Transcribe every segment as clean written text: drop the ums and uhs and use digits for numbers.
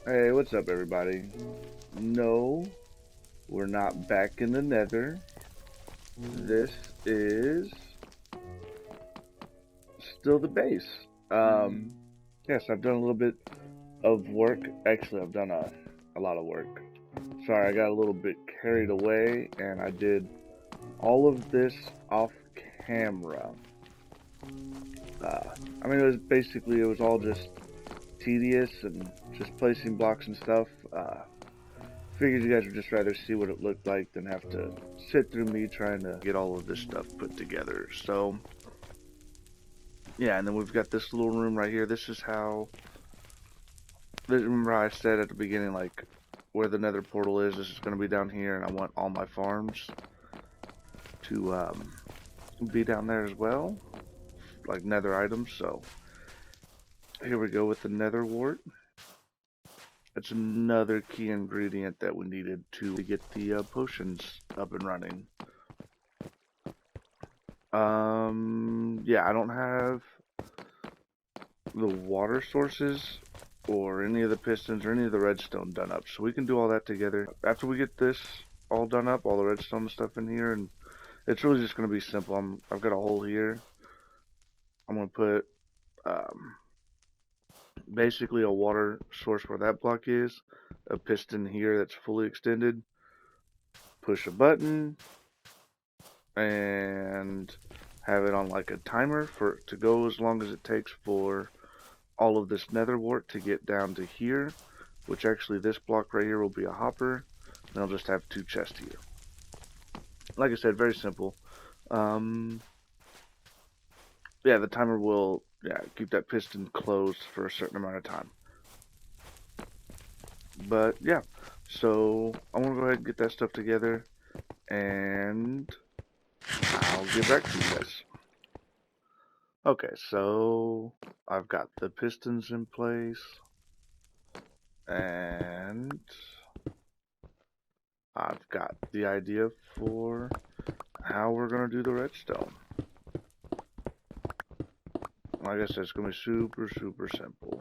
Hey, what's up, everybody? No, we're not back in the Nether. This is still the base. Yes, I've done a little bit of work. Actually, I've done a lot of work. Sorry, I got a little bit carried away, and I did all of this off camera. It was all just tedious and just placing blocks and stuff. Figured you guys would just rather see what it looked like than have to sit through me trying to get all of this stuff put together. So, yeah, and then we've got this little room right here. Remember how I said at the beginning, like, where the nether portal is, this is going to be down here, and I want all my farms to be down there as well, like nether items. So, here we go with the nether wart. It's another key ingredient that we needed to get the potions up and running. Yeah, I don't have the water sources or any of the pistons or any of the redstone done up, so we can do all that together. After we get this all done up, all the redstone stuff in here, and it's really just going to be simple. I've got a hole here. I'm going to put basically a water source where that block is, a piston here that's fully extended, push a button, and have it on like a timer for it to go as long as it takes for all of this nether wart to get down to here, which actually this block right here will be a hopper, and I'll just have 2 chests here. Like I said, very simple. Yeah, the timer will keep that piston closed for a certain amount of time. But yeah, so I'm gonna go ahead and get that stuff together, and I'll get back to you guys. Okay, so I've got the pistons in place, and I've got the idea for how we're going to do the redstone. Like I said, it's going to be super, super simple.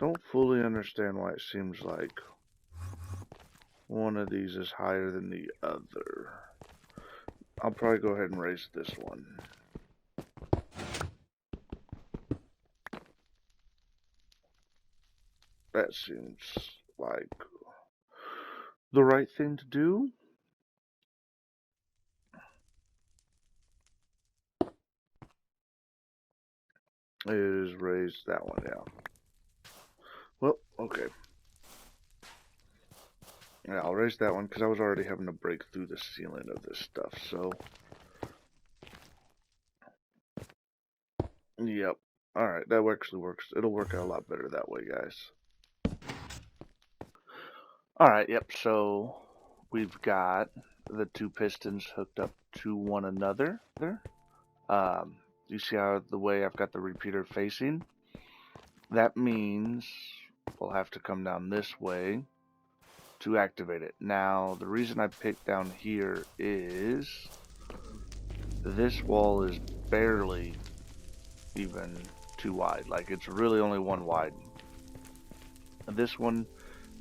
Don't fully understand why it seems like one of these is higher than the other. I'll probably go ahead and raise this one. That seems like the right thing to do. Is raise that one down. Well, okay. Yeah, I'll raise that one because I was already having to break through the ceiling of this stuff, so. Yep. Alright, that actually works. It'll work out a lot better that way, guys. Alright, yep, so we've got the 2 pistons hooked up to one another. You see how the way I've got the repeater facing? That means we'll have to come down this way to activate it. Now, the reason I picked down here is this wall is barely even 2 wide. Like, it's really only 1 wide. And this one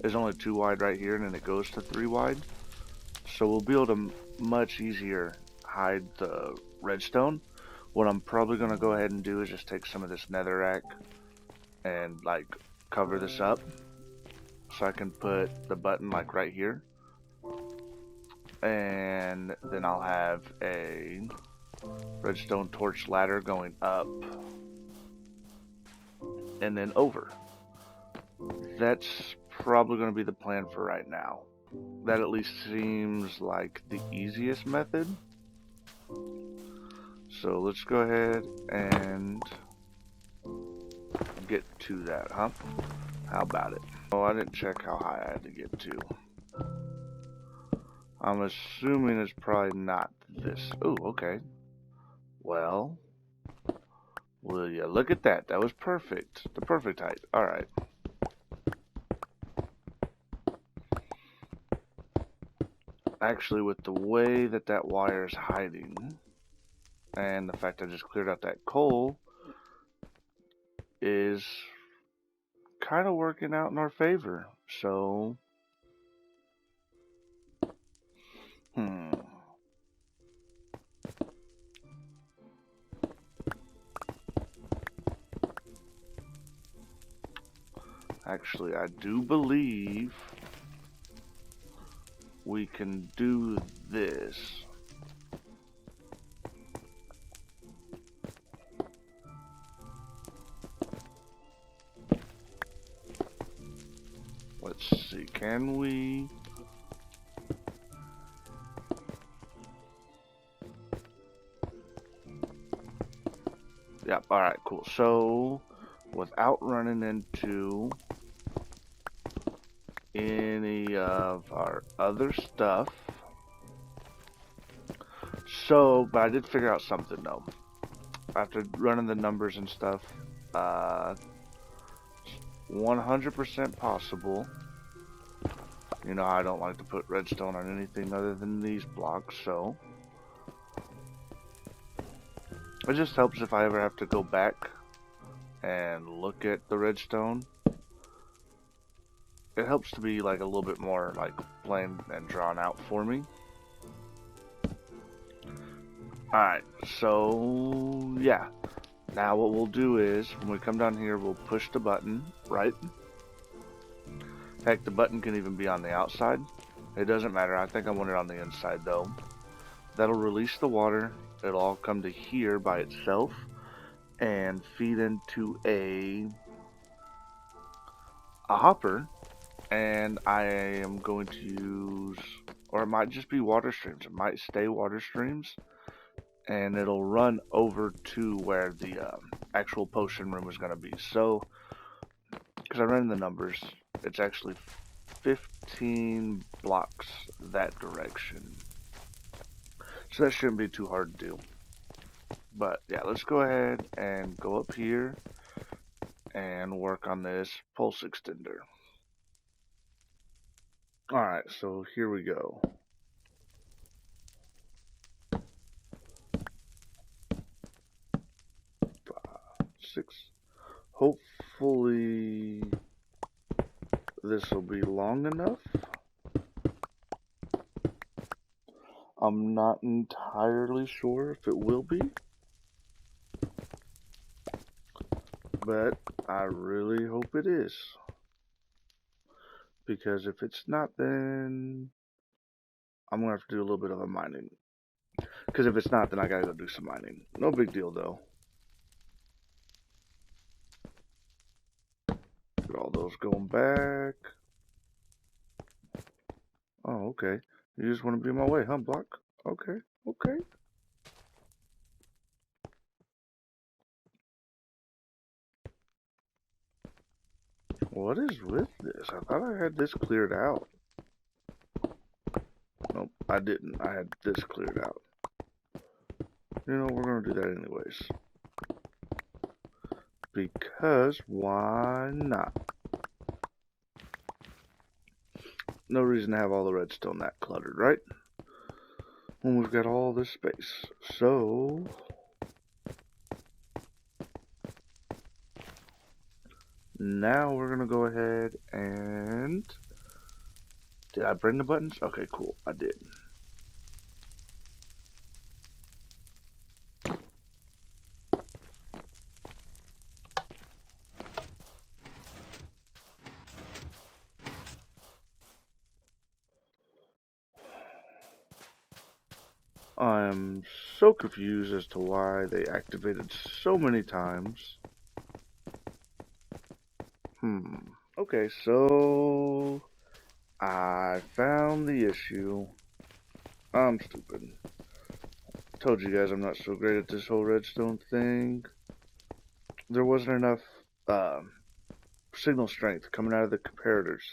is only 2 wide right here, and then it goes to 3 wide. So we'll be able to much easier hide the redstone. What I'm probably going to go ahead and do is just take some of this netherrack and like cover this up so I can put the button like right here, and then I'll have a redstone torch ladder going up and then over. That's probably going to be the plan for right now. That at least seems like the easiest method. So let's go ahead and get to that, huh? How about it? Oh, I didn't check how high I had to get to. I'm assuming it's probably not this. Oh, okay. Well, will you look at that? That was perfect. The perfect height. Alright. Actually, with the way that that wire is hiding, and the fact I just cleared out that coal, is kind of working out in our favor. So, Actually, I do believe we can do this. Let's see, can we? Yep, alright, cool. So, without running into any of our other stuff. So, but I did figure out something though. After running the numbers and stuff, 100% possible. You know, I don't like to put redstone on anything other than these blocks, so it just helps if I ever have to go back and look at the redstone. It helps to be like a little bit more like plain and drawn out for me. Alright, so yeah. Now what we'll do is, when we come down here, we'll push the button, right? Heck, the button can even be on the outside. It doesn't matter. I think I want it on the inside though. That'll release the water. It'll all come to here by itself and feed into a hopper. And I am going to use, or it might just be water streams. It might stay water streams. And it'll run over to where the actual potion room is going to be. So, because I ran the numbers, it's actually 15 blocks that direction. So that shouldn't be too hard to do. But yeah, let's go ahead and go up here and work on this pulse extender. Alright, so here we go. 5, 6. Hopefully this will be long enough. I'm not entirely sure if it will be, but I really hope it is. Because if it's not, then I'm going to have to do a little bit of a mining. Because if it's not, then I got to go do some mining. No big deal, though. Get all those going back. Oh, okay. You just want to be in my way, huh, Block? Okay, okay. What is with this? I thought I had this cleared out. Nope, I didn't. I had this cleared out. You know, we're going to do that anyways. Because why not? No reason to have all the redstone that cluttered, right? When we've got all this space. So now we're gonna go ahead and, did I bring the buttons? Okay, cool, I did. I'm so confused as to why they activated so many times. Okay, so I found the issue. I'm stupid. Told you guys I'm not so great at this whole redstone thing. There wasn't enough signal strength coming out of the comparators.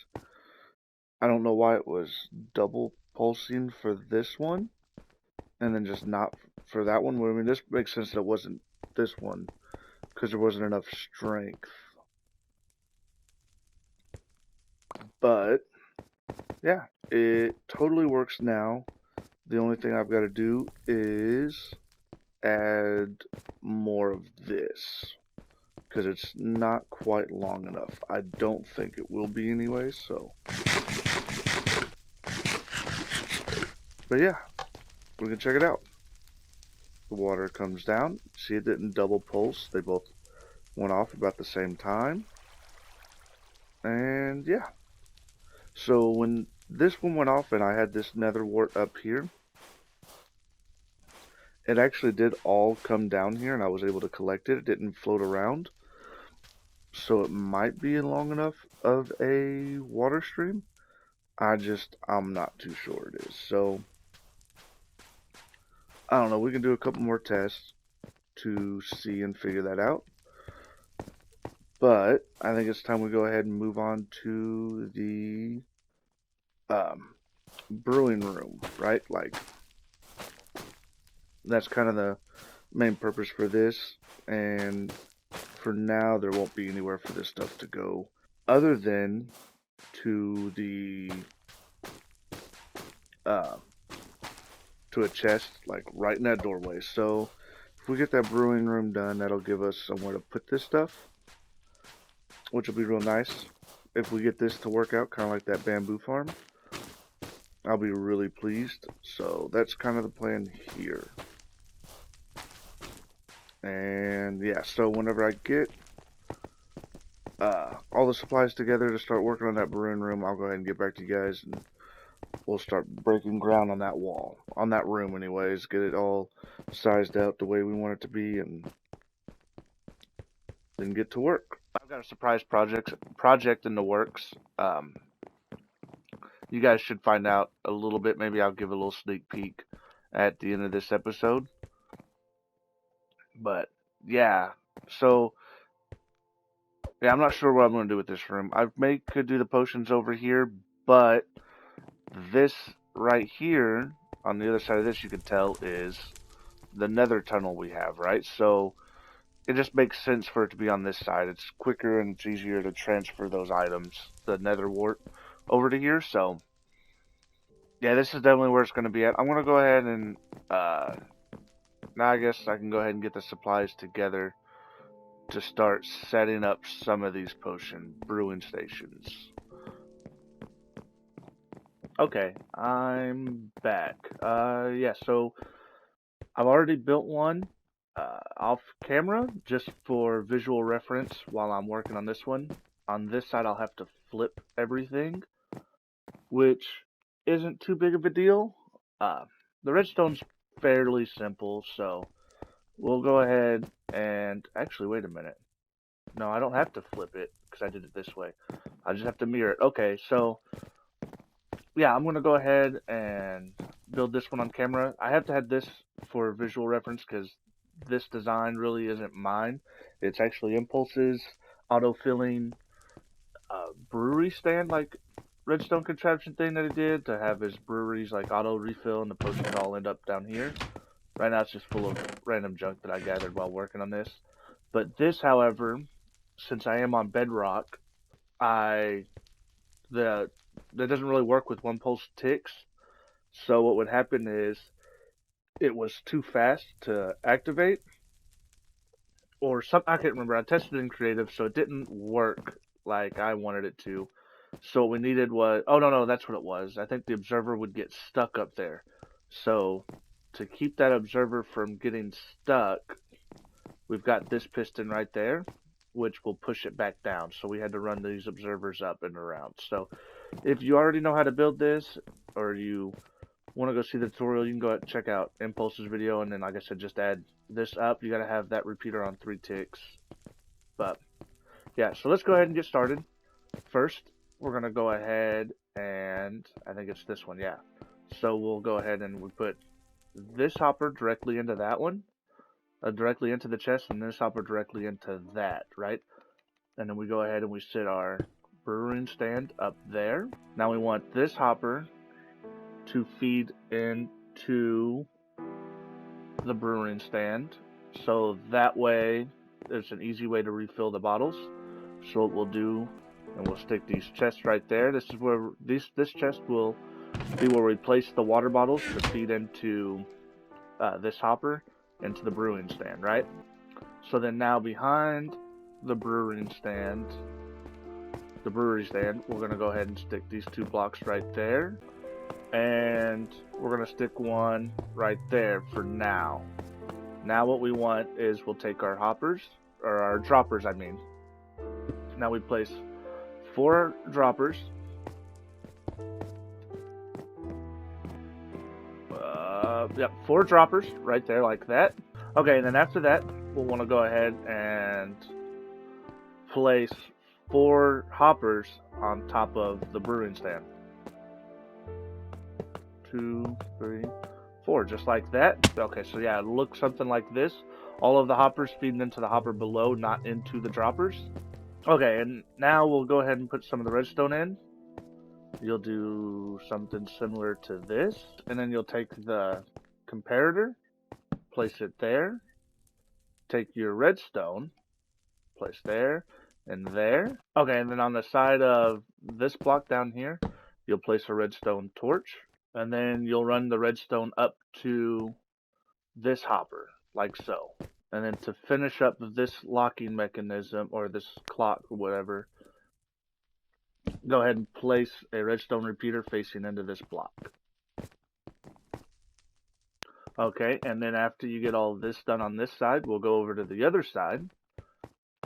I don't know why it was double pulsing for this one and then just not for that one. I mean, this makes sense that it wasn't this one because there wasn't enough strength. But yeah, it totally works now. The only thing I've got to do is add more of this. because it's not quite long enough. I don't think it will be anyway, so. But yeah, we can check it out. The water comes down. See, it didn't double pulse. They both went off about the same time. And yeah. So when this one went off and I had this nether wart up here, it actually did all come down here and I was able to collect it. It didn't float around. So it might be long enough of a water stream. I'm not too sure it is. So, I don't know. We can do a couple more tests to see and figure that out. But I think it's time we go ahead and move on to the brewing room, right? Like, that's kind of the main purpose for this. And for now, there won't be anywhere for this stuff to go other than to the to a chest, like right in that doorway. So if we get that brewing room done, that'll give us somewhere to put this stuff, which will be real nice. If we get this to work out, kind of like that bamboo farm, I'll be really pleased. So that's kind of the plan here. And yeah, so whenever I get all the supplies together to start working on that brewing room, I'll go ahead and get back to you guys, and we'll start breaking ground on that wall, on that room anyways, get it all sized out the way we want it to be, and then get to work. I've got a surprise project in the works. You guys should find out a little bit. Maybe I'll give a little sneak peek at the end of this episode. But yeah, so yeah, I'm not sure what I'm going to do with this room. Could do the potions over here, but this right here, on the other side of this, you can tell, is the nether tunnel we have, right? So it just makes sense for it to be on this side. It's quicker and it's easier to transfer those items, the nether wart, over to here. So yeah, this is definitely where it's going to be at. I'm going to go ahead and now I guess I can go ahead and get the supplies together to start setting up some of these potion brewing stations. Okay, I'm back. Yeah, so I've already built one off camera just for visual reference while I'm working on this one. On this side, I'll have to flip everything, which isn't too big of a deal. The redstone's fairly simple, so we'll go ahead and actually, wait a minute. No, I don't have to flip it because I did it this way. I just have to mirror it. Okay, so yeah, I'm going to go ahead and build this one on camera. I have to have this for visual reference because this design really isn't mine. It's actually Impulse's auto-filling brewery stand, like redstone contraption thing that he did to have his breweries like auto-refill and the potions all end up down here. Right now it's just full of random junk that I gathered while working on this. But this, however, since I am on bedrock, that doesn't really work with one pulse ticks. So what would happen is it was too fast to activate, or something. I can't remember. I tested it in creative, so it didn't work like I wanted it to. So what we needed was, oh no, that's what it was. I think the observer would get stuck up there. So to keep that observer from getting stuck, we've got this piston right there, which will push it back down. So we had to run these observers up and around. So if you already know how to build this, or you want to go see the tutorial, you can go check out Impulse's video, and then, like I said, just add this up. You got to have that repeater on 3 ticks. But yeah, so let's go ahead and get started. First, we're going to go ahead and, I think it's this one, yeah. So we'll go ahead and we put this hopper directly into that one, directly into the chest, and this hopper directly into that, right? And then we go ahead and we sit our brewing stand up there. Now we want this hopper to feed into the brewing stand, so that way there's an easy way to refill the bottles. So what we'll do, and we'll stick these chests right there. This is where this chest will be where we place the water bottles to feed into this hopper into the brewing stand, right? So then now behind the brewery stand, we're going to go ahead and stick these 2 blocks right there. And we're going to stick one right there for now. Now what we want is we'll take our hoppers, or our droppers I mean. Now we place 4 droppers. Yep, 4 droppers right there like that. Okay, and then after that, we'll want to go ahead and place 4 hoppers on top of the brewing stand. 2, 3, 4, just like that. Okay, so yeah, it looks something like this. All of the hoppers feeding into the hopper below, not into the droppers. Okay, and now we'll go ahead and put some of the redstone in. You'll do something similar to this, and then you'll take the comparator, place it there, take your redstone, place there and there. Okay, and then on the side of this block down here, you'll place a redstone torch, and then you'll run the redstone up to this hopper, like so. And then to finish up this locking mechanism, or this clock or whatever, go ahead and place a redstone repeater facing into this block. Okay, and then after you get all of this done on this side, we'll go over to the other side.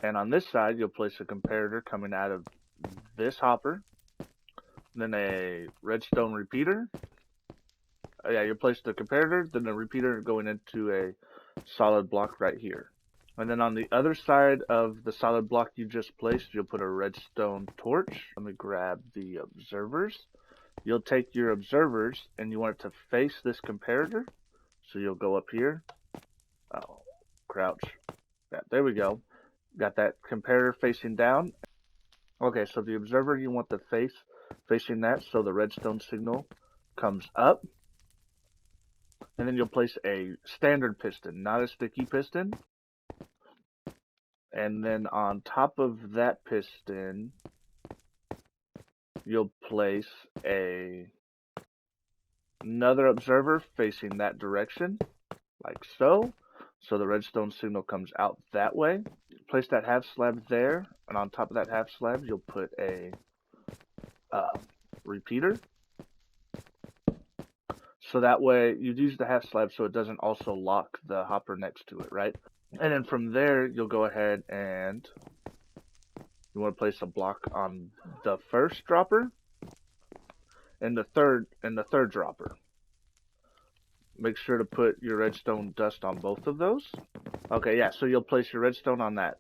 And on this side, you'll place a comparator coming out of this hopper. Then a redstone repeater. Yeah, you'll place the comparator, then the repeater going into a solid block right here. And then on the other side of the solid block you just placed, you'll put a redstone torch. Let me grab the observers. You'll take your observers and you want it to face this comparator. So you'll go up here. Oh, crouch. Yeah, there we go. Got that comparator facing down. Okay, so the observer, you want the face facing that, so the redstone signal comes up. And then you'll place a standard piston, not a sticky piston. And then on top of that piston, you'll place another observer facing that direction, like so. So the redstone signal comes out that way. Place that half slab there, and on top of that half slab, you'll put a repeater. So that way, you'd use the half slab so it doesn't also lock the hopper next to it, right? And then from there, you'll go ahead and you want to place a block on the first dropper and the third dropper. Make sure to put your redstone dust on both of those. Okay, yeah, so you'll place your redstone on that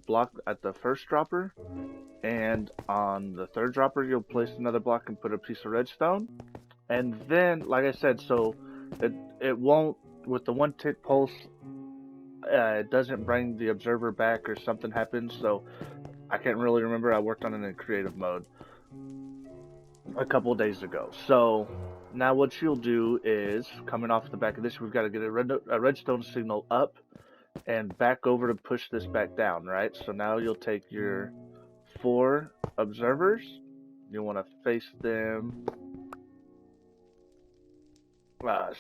block at the first dropper, and on the third dropper, you'll place another block and put a piece of redstone. And then, like I said, so it won't, with the 1 tick pulse, it doesn't bring the observer back or something happens, so I can't really remember. I worked on it in creative mode a couple of days ago. So now what you'll do is, coming off the back of this, we've got to get a redstone signal up and back over to push this back down, right? So now you'll take your 4 observers, you want to face them,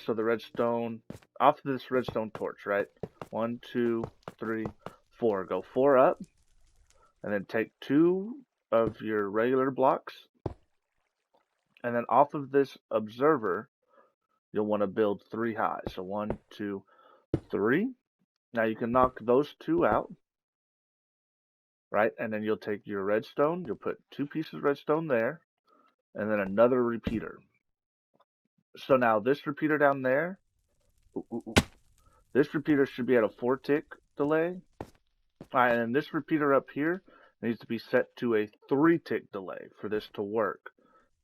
so the redstone, off this redstone torch, right? 1, 2, 3, 4. Go 4 up, and then take 2 of your regular blocks, and then off of this observer, you'll want to build 3 high. So 1, 2, 3. Now you can knock those 2 out, right? And then you'll take your redstone, you'll put 2 pieces of redstone there, and then another repeater. So now this repeater down there, this repeater should be at a 4 tick delay. Alright, and this repeater up here needs to be set to a 3 tick delay for this to work.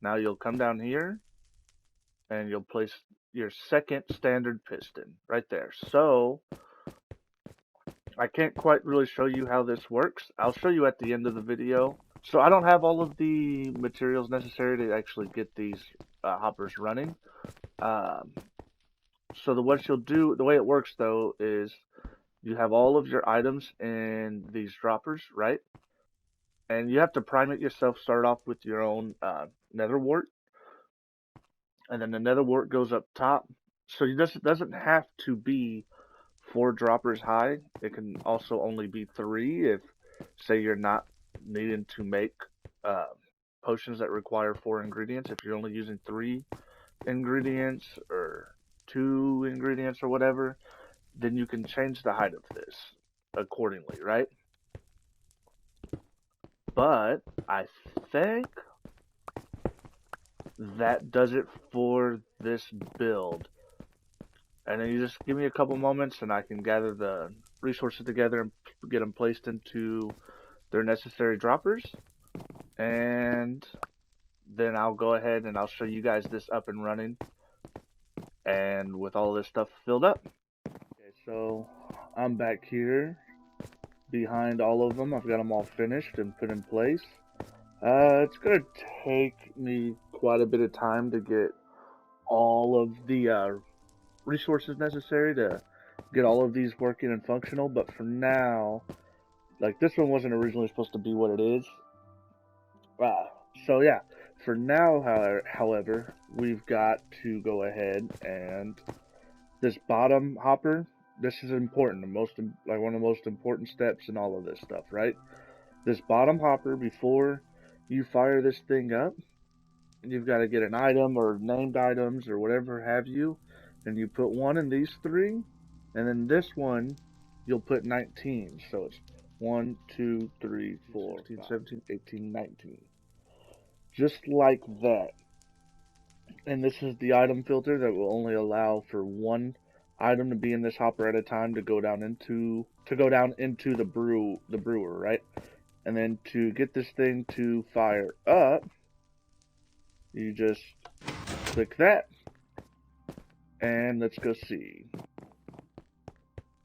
Now you'll come down here and you'll place your second standard piston right there. So I can't quite really show you how this works. I'll show you at the end of the video. So I don't have all of the materials necessary to actually get these hoppers running. So what you'll do, the way it works though, is you have all of your items in these droppers, right? And you have to prime it yourself. Start off with your own nether wart, and then the nether wart goes up top. So it doesn't have to be 4 droppers high. It can also only be 3 if say you're not needing to make potions that require 4 ingredients, if you're only using 3 ingredients or 2 ingredients or whatever, then you can change the height of this accordingly, right? But I think that does it for this build. And then you just give me a couple moments and I can gather the resources together and get them placed into their necessary droppers. And then I'll go ahead and I'll show you guys this up and running and with all this stuff filled up. Okay, so I'm back here behind all of them. I've got them all finished and put in place. It's gonna take me quite a bit of time to get all of the resources necessary to get all of these working and functional, but for now, like, this one wasn't originally supposed to be what it is. So yeah, for now, however, we've got to go ahead and this bottom hopper, this is important, like one of the most important steps in all of this stuff, right? This bottom hopper, before you fire this thing up, you've got to get an item or named items or whatever have you, and you put one in these 3, and then this one you'll put 19. So it's 1, 2, 3, 4, 16, 17, 18, 19. Just like that. And this is the item filter that will only allow for one item to be in this hopper at a time to go down into the brewer, right? And then to get this thing to fire up, you just click that. And let's go see.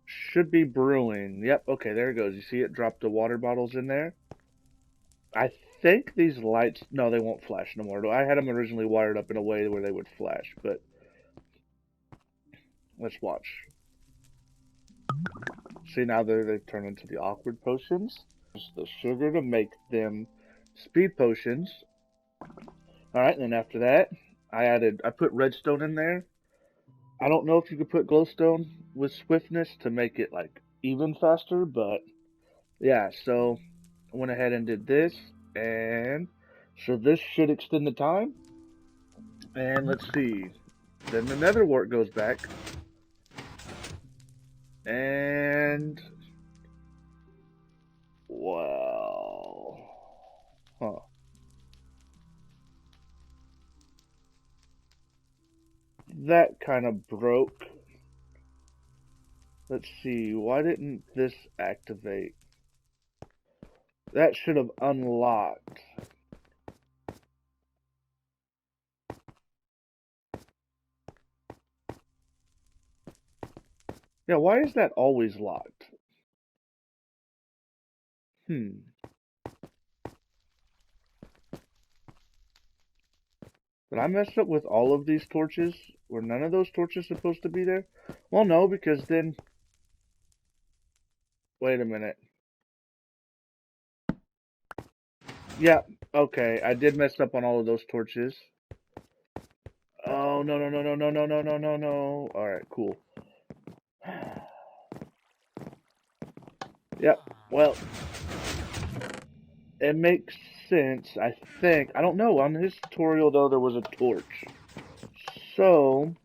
Should be brewing. Yep, okay, there it goes. You see it drop the water bottles in there? I think these lights, no, they won't flash no more. I had them originally wired up in a way where they would flash, but let's watch. See, now they've turned into the awkward potions. Just the sugar to make them speed potions. Alright, and then after that, I put redstone in there. I don't know if you could put glowstone with swiftness to make it like even faster, but yeah, so I went ahead and did this, and so this should extend the time. And let's see, then the nether wart goes back, and wow, huh. That kind of broke. Let's see, why didn't this activate? That should have unlocked. Yeah, why is that always locked? Did I mess up with all of these torches? Were none of those torches supposed to be there? Well, no, because then... Wait a minute. Yeah, okay, I did mess up on all of those torches. Oh, no, no, no, no, no, no, no, no, no, no. Alright, cool. Yep, well... It makes sense, I think. I don't know, on his tutorial, though, there was a torch. So...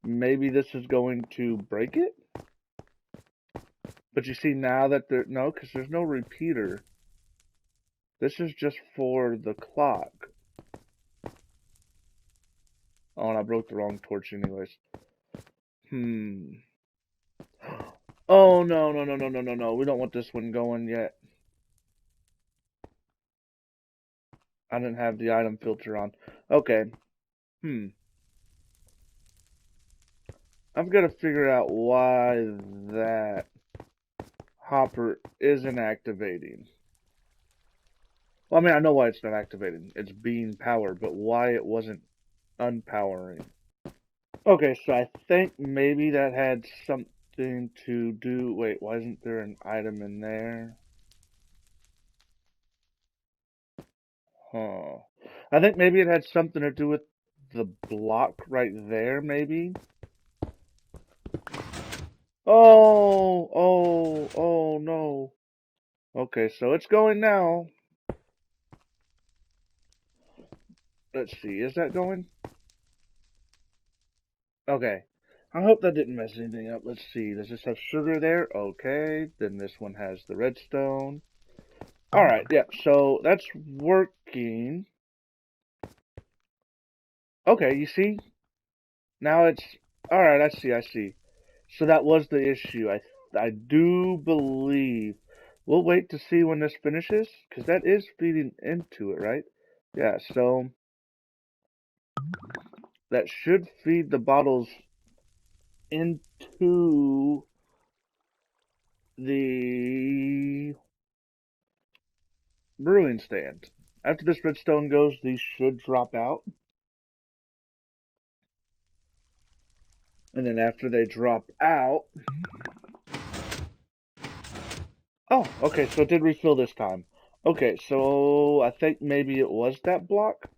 maybe this is going to break it? But you see now that no, because there's no repeater. This is just for the clock. Oh, and I broke the wrong torch anyways. Oh, no, no, no, no, no, no, no. We don't want this one going yet. I didn't have the item filter on. Okay. I've got to figure out why that hopper isn't activating. Well, I mean, I know why it's not activating. It's being powered, but why it wasn't unpowering. Okay, so I think maybe that had something to do... Wait, why isn't there an item in there? Huh. I think maybe it had something to do with the block right there, maybe? Oh, no. Okay, so it's going now. Let's see, is that going? Okay. I hope that didn't mess anything up. Let's see, does this have sugar there? Okay, then this one has the redstone. Alright, yeah, so that's working. Okay, you see? Now it's... Alright, I see. So that was the issue. I do believe... We'll wait to see when this finishes, because that is feeding into it, right? Yeah, so... That should feed the bottles into the brewing stand. After this redstone goes, these should drop out. And then after they drop out... Oh, okay, so it did refill this time. Okay, so I think maybe it was that block.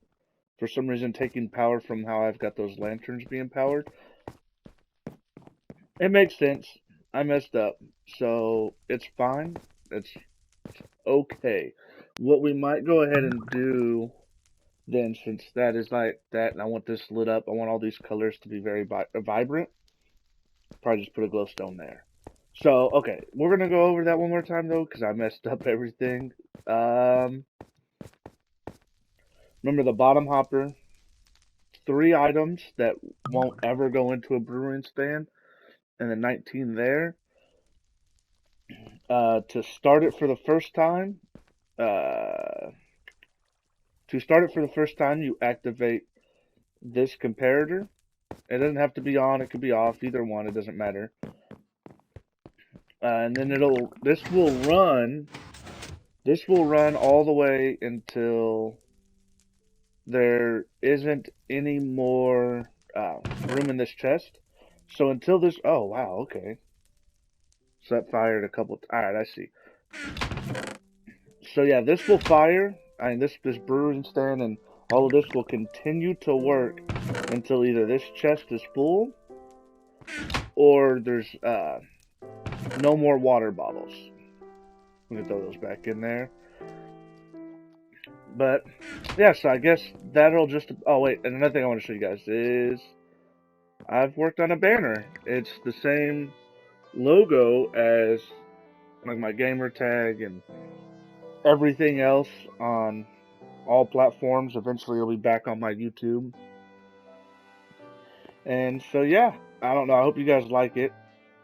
For some reason, taking power from how I've got those lanterns being powered. It makes sense. I messed up. So, it's fine. It's okay. What we might go ahead and do then, since that is like that, and I want this lit up, I want all these colors to be very vibrant, probably just put a glowstone there. So, okay, we're going to go over that one more time, though, because I messed up everything. Remember the bottom hopper, 3 items that won't ever go into a brewing stand, and then 19 there. To start it for the first time, you activate this comparator. It doesn't have to be on; it could be off. Either one, it doesn't matter. And then this will run all the way until there isn't any more room in this chest. So until this, oh wow, okay. So that fired a couple. All right, I see. So yeah, this will fire. I mean, this brewing stand and all of this will continue to work until either this chest is full or there's no more water bottles. Let me throw those back in there. But yeah, so I guess that'll just. Oh wait, and another thing I want to show you guys is I've worked on a banner. It's the same logo as like my gamer tag and everything else on all platforms. Eventually it'll be back on my YouTube. And so yeah, I don't know, I hope you guys like it.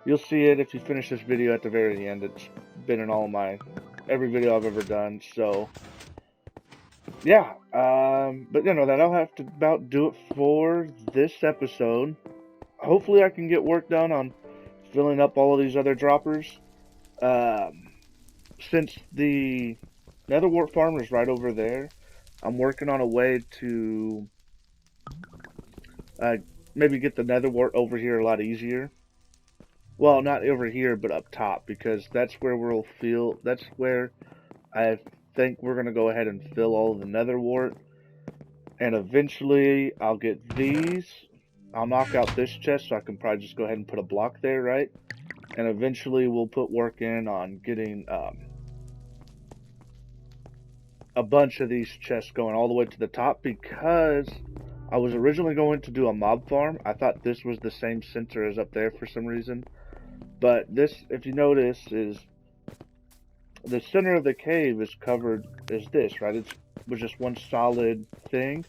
You'll see it if you finish this video at the very end. It's been in every video I've ever done. So yeah, but you know, that'll have to about do it for this episode. Hopefully I can get work done on filling up all of these other droppers. Since the Nether wart farm is right over there, I'm working on a way to maybe get the Nether wart over here a lot easier. Well, not over here, but up top, because that's where that's where I think we're going to go ahead and fill all of the Nether wart. And eventually I'll get these. I'll knock out this chest so I can probably just go ahead and put a block there, right? And eventually we'll put work in on getting a bunch of these chests going all the way to the top, because I was originally going to do a mob farm. I thought this was the same center as up there for some reason. But this, if you notice, is the center of the cave is covered as this, right? It was just one solid thing.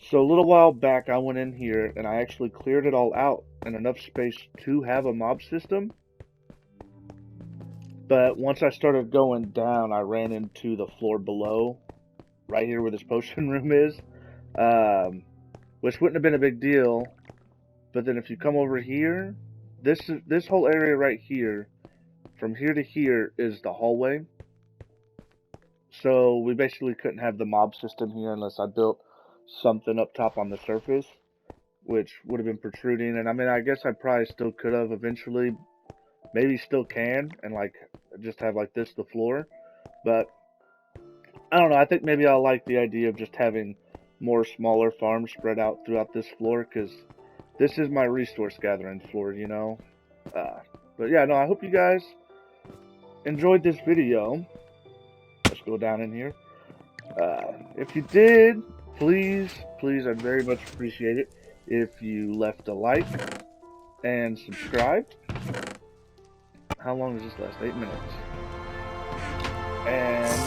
So a little while back I went in here and I actually cleared it all out in enough space to have a mob system. But once I started going down, I ran into the floor below, right here where this potion room is, which wouldn't have been a big deal. But then if you come over here, this whole area right here, from here to here is the hallway. So we basically couldn't have the mob system here unless I built something up top on the surface, which would have been protruding. And I mean, I guess I probably still could have eventually. Maybe still can, and like just have like this the floor, but I don't know. I think maybe I like the idea of just having more smaller farms spread out throughout this floor, because this is my resource gathering floor, you know. But yeah, no, I hope you guys enjoyed this video, let's go down in here. If you did, please, I'd very much appreciate it if you left a like and subscribed. How long does this last? 8 minutes. And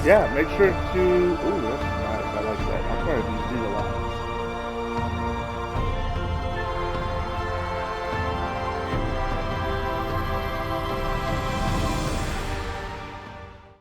yeah, make sure to. Ooh, that's nice. I like that. I'll probably